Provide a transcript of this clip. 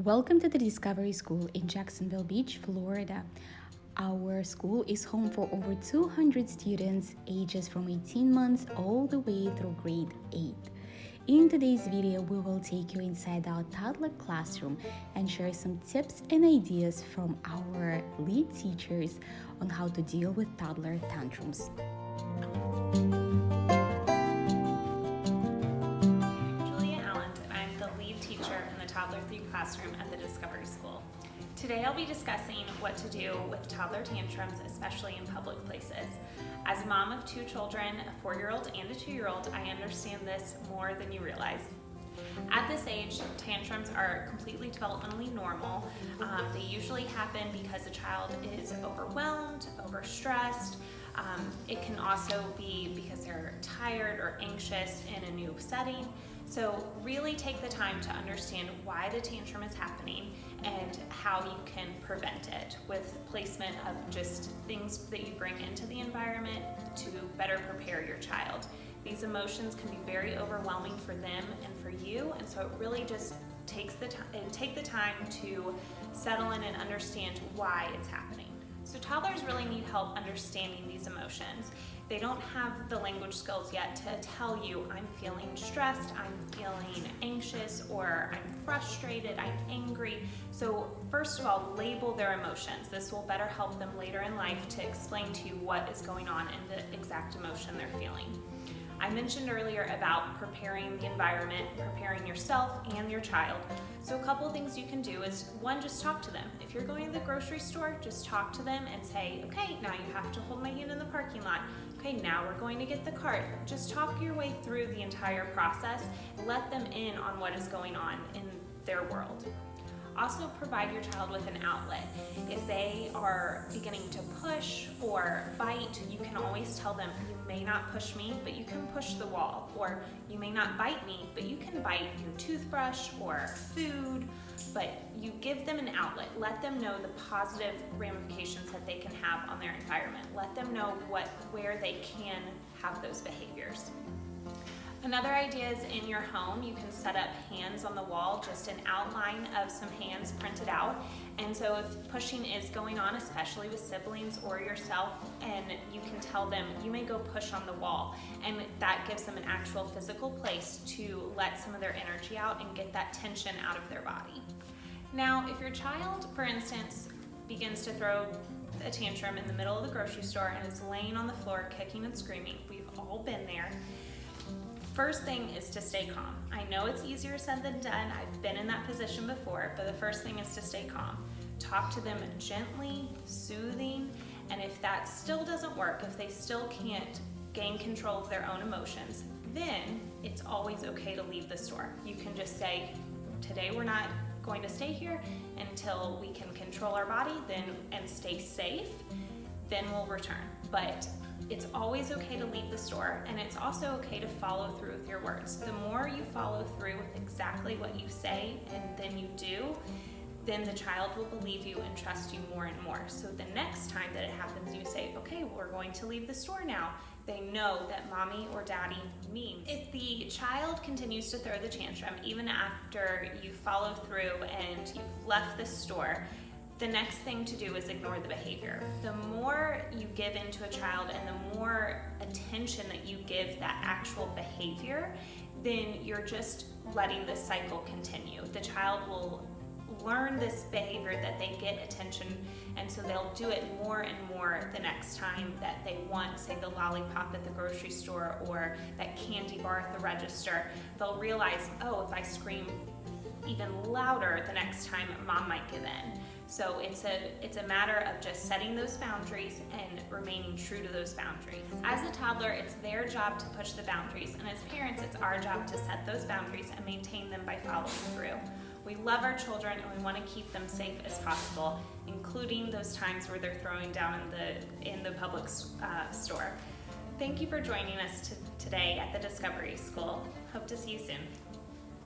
Welcome to the Discovery School in Jacksonville Beach, Florida. Our school is home for over 200 students ages from 18 months all the way through grade 8. In today's video, we will take you inside our toddler classroom and share some tips and ideas from our lead teachers on how to deal with toddler tantrums. Toddler 3 classroom at the Discovery School. Today I'll be discussing what to do with toddler tantrums, especially in public places. As a mom of 2 children, a 4-year-old and a 2-year-old, I understand this more than you realize. At this age, tantrums are completely developmentally normal. They usually happen because a child is overwhelmed, overstressed. It can also be because they're tired or anxious in a new setting. So really take the time to understand why the tantrum is happening and how you can prevent it with placement of just things that you bring into the environment to better prepare your child. These emotions can be very overwhelming for them and for you, and so it really just take the time to settle in and understand why it's happening. So toddlers really need help understanding these emotions. They don't have the language skills yet to tell you, I'm feeling stressed, I'm feeling anxious, or I'm frustrated, I'm angry. So first of all, label their emotions. This will better help them later in life to explain to you what is going on and the exact emotion they're feeling. I mentioned earlier about preparing the environment, preparing yourself and your child. So a couple of things you can do is, one, just talk to them. If you're going to the grocery store, just talk to them and say, okay, now you have to hold my hand in the parking lot. Okay, now we're going to get the cart. Just talk your way through the entire process. Let them in on what is going on in their world. Also provide your child with an outlet. If they are beginning to push or bite, you can always tell them, you may not push me, but you can push the wall. Or you may not bite me, but you can bite your toothbrush or food. But you give them an outlet. Let them know the positive ramifications that they can have on their environment. Let them know where they can have those behaviors. Another idea is in your home, you can set up hands on the wall, just an outline of some hands printed out. And so if pushing is going on, especially with siblings or yourself, and you can tell them, you may go push on the wall. And that gives them an actual physical place to let some of their energy out and get that tension out of their body. Now, if your child, for instance, begins to throw a tantrum in the middle of the grocery store and is laying on the floor kicking and screaming, we've all been there. First thing is to stay calm. I know it's easier said than done. I've been in that position before, but the first thing is to stay calm. Talk to them gently, soothing, and if that still doesn't work, if they still can't gain control of their own emotions, then it's always okay to leave the store. You can just say, today we're not going to stay here until we can control our body and stay safe, then we'll return. But it's always okay to leave the store, and it's also okay to follow through with your words. The more you follow through with exactly what you say and then you do, then the child will believe you and trust you more and more. So the next time that it happens, you say, okay, we're going to leave the store now. They know that mommy or daddy means. If the child continues to throw the tantrum, even after you follow through and you've left the store, the next thing to do is ignore the behavior. The more you give into a child and the more attention that you give that actual behavior, then you're just letting the cycle continue. The child will learn this behavior that they get attention, and so they'll do it more and more the next time that they want, say, the lollipop at the grocery store or that candy bar at the register. They'll realize, oh, if I scream even louder the next time, mom might give in. So it's a matter of just setting those boundaries and remaining true to those boundaries. As a toddler, it's their job to push the boundaries, and as parents, it's our job to set those boundaries and maintain them by following through. We love our children and we want to keep them safe as possible, including those times where they're throwing down in the public store. Thank you for joining us today at the Discovery School. Hope to see you soon.